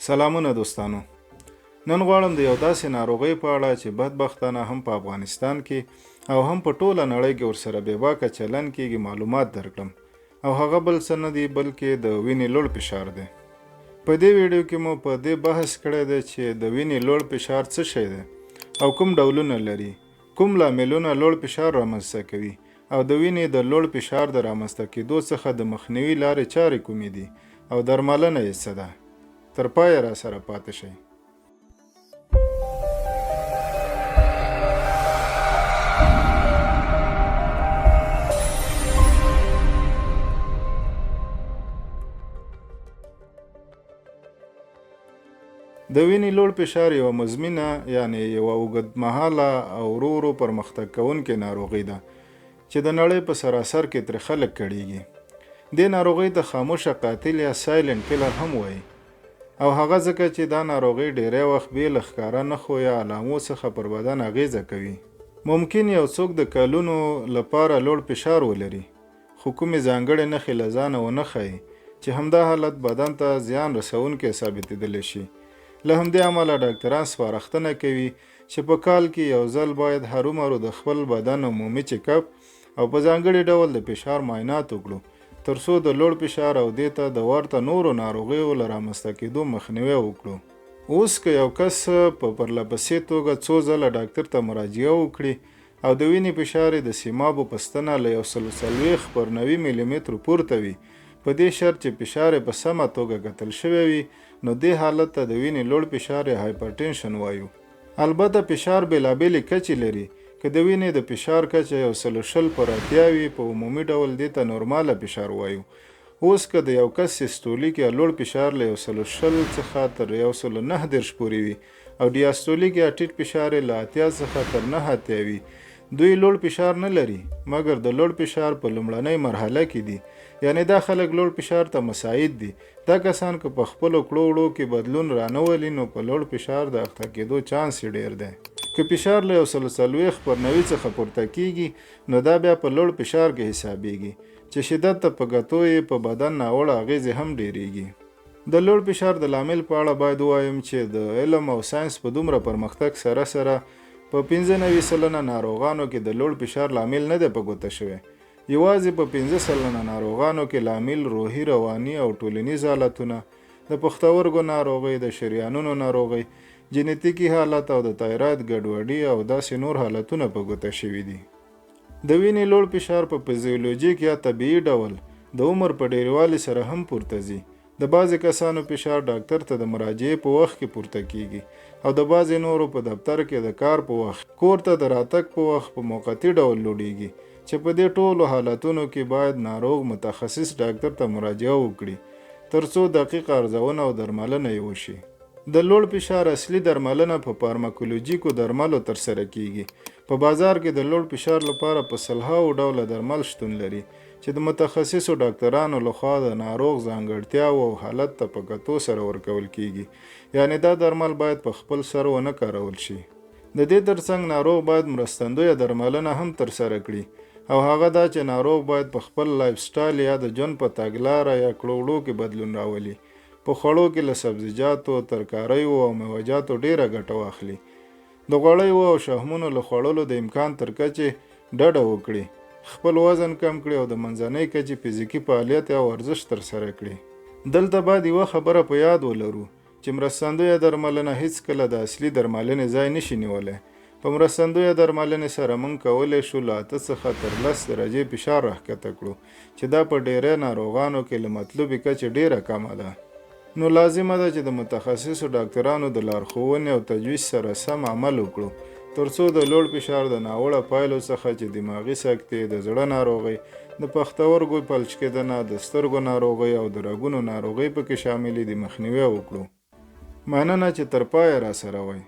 سلامونه دوستانو. نن غواړم د یو داسې ناروغۍ په اړه چې بدبختانه هم په افغانستان کې او هم په ټوله نړۍ کې ورسره بېباکه چلن کېږي معلومات درکړم. او هغه بل څه نه دی بلکې د وینې لوړ فشار دی. په دې ویډیو کې مو په دې بحث کړی دی چې د وینې لوړ فشار څه شی دی او کوم ډولونه لري، کوم لاملونه لوړ فشار رامنځته کوي او د وینې د لوړ فشار د رامنځته کېدو څخه د مخنیوي لارې چارې کومې دي او درملنه یې څه ده. تر پایه را سره پاتې شئ. د وینې لوړ فشار یوه مزمنه یعنی یوه اوږدمهاله او ورو ورو پرمختګ کوونکې ناروغي ده چې د نړۍ په سراسر کې ترې خلک کړېږي. دې ناروغۍ ته خاموشه قاتل یا سایلنټ کیلر هم وایي او هغه ځکه چې دا ناروغي ډیری وخت بې له ښکاره نښو یا علامو څخه پر بدن اغیزه کوي. ممکن یو څوک د کلونو لپاره لوړ فشار ولري خو کومې ځانګړې نښې له ځانه ونه ښیي چې همدا حالت بدن ته زیان رسونکی ثابتېدلی شي. له همدې امله ډاکټران سپارښتنه کوي چې په کال کې یو ځل باید هرومرو د خپل بدن عمومي چیک اپ او په ځانګړي ډول د فشار معاینات وکړو تر څو د لوړ فشار او دې ته د ورته نورو ناروغیو له رامنځته کېدو مخنیوی وکړو. اوس که یو کس په پرلهپسې توګه څو ځله ډاکټر ته مراجعه وکړي او د وینې فشار د سیمابو په ستنه له 140/90 ملي مترو پورته وي، په دې شرط چې فشار په سمه توګه کتل شوی وي، نو دې حالت ته د وینې لوړ فشار یا هایپرټنشن وایو. البته فشار بېلابېلې کچې لري. که د وینې د فشار کچه 120/80 وي، په عمومي ډول دې ته نورماله فشار وایو. اوس که د یو کس سیستولیک یا لوړ فشار له 120 څخه تر 190 پورې وي او ډیاستولیک یا ټیټ فشار له 80 څخه تر 90 وي، دوی لوړ فشار نه لري مګر د لوړ فشار په لومړنۍ مرحله کې دي. یعنی دا خلک لوړ فشار ته مساعد دي. دا کسان که په خپلو کړو وړو کې بدلون رانولي نو په لوړ فشار د اخته کېدو چانس یې ډیر دی. که فشار له 140/90 څخه پورته کېږي نو دا بیا په لوړ فشار کې حسابېږي چې شدت ته په کتو یې په بدن ناوړه اغېزې هم ډېرېږي. د لوړ فشار د لامل په اړه باید ووایم چې د علم او ساینس په دومره پرمختګ سره په 95% ناروغانو کې د لوړ فشار لامل نه دی په ګوته شوی. یوازې په 15% ناروغانو کې لامل روحي، رواني او ټولنیز حالتونه، د پښتورګو ناروغۍ، د شریانونو ناروغۍ، جنیتیکي حالت او د تایراید ګډوډي او داسې نور حالتونه په ګوته شوي دي. د وینې لوړ فشار په فزیولوژیک یا طبیعي ډول د عمر په ډیروالي سره هم پورته ځي. د بعضې کسانو فشار ډاکټر ته د مراجعې په وخت کې پورته کیږي او د بعضې نورو په دفتر کې د کار په وخت، کور ته د راتګ په وخت په موقتي ډول لوړیږي چې په دې ټولو حالتونو کې باید ناروغ متخصص ډاکټر ته مراجعه وکړي ترڅو دقیق ارزونه او درملنه یې وشي. د لوړ فشار اصلي درملنه په فارماکولوژیکو درملو ترسره کیږي. په بازار کې د لوړ فشار لپاره په سلهاوو ډوله درمل شتون لري چې د متخصصو ډاکټرانو لخوا د ناروغ ځانګړتیاو او حالت ته په کتو سره ورکول کیږي. یعنی دا درمل باید په خپل سر ونه کارول شي. د دې ترڅنګ ناروغ باید مرستندویه درملنه هم ترسره کړي او هغه دا چې ناروغ باید په خپل لایف سټایل یا د ژوند په تګلاره یا کړو وړو کې بدلون راولي. په خوړو کې له سبزیجاتو، ترکاریو او میوه‌جاتو ډیره ګټه واخلي. د غوړیو او شحمونو له خوړلو د امکان تر کچې ډډه وکړي. خپل وزن کم کړي او د منځنۍ کچې فزیکي فعالیت یا ورزش ترسره کړي. دلته باید یوه خبره په یاد ولرو چې مرستندویه درملنه هیڅکله د اصلي درملنې ځای نشي نیولی. په مرستندویه درملنې سره موږ کولی شو له 8 څخه تر 10 درجې فشار راښکته کړو چې دا په ډیری ناروغانو کې له مطلوبې کچې ډیره کمه ده. نو لازمه ده چې د متخصصو ډاکټرانو د لارښوونې او تجویز سره سم عمل وکړو ترڅو د لوړ فشار د ناوړه پایلو څخه چې دماغي سکتې، د زړه ناروغۍ، د پښتورګو فلج کېدنه، د سترګو ناروغۍ او د رګونو ناروغۍ پکې شاملې دي مخنیوی وکړو. مننه چې تر پایه را سره وئ.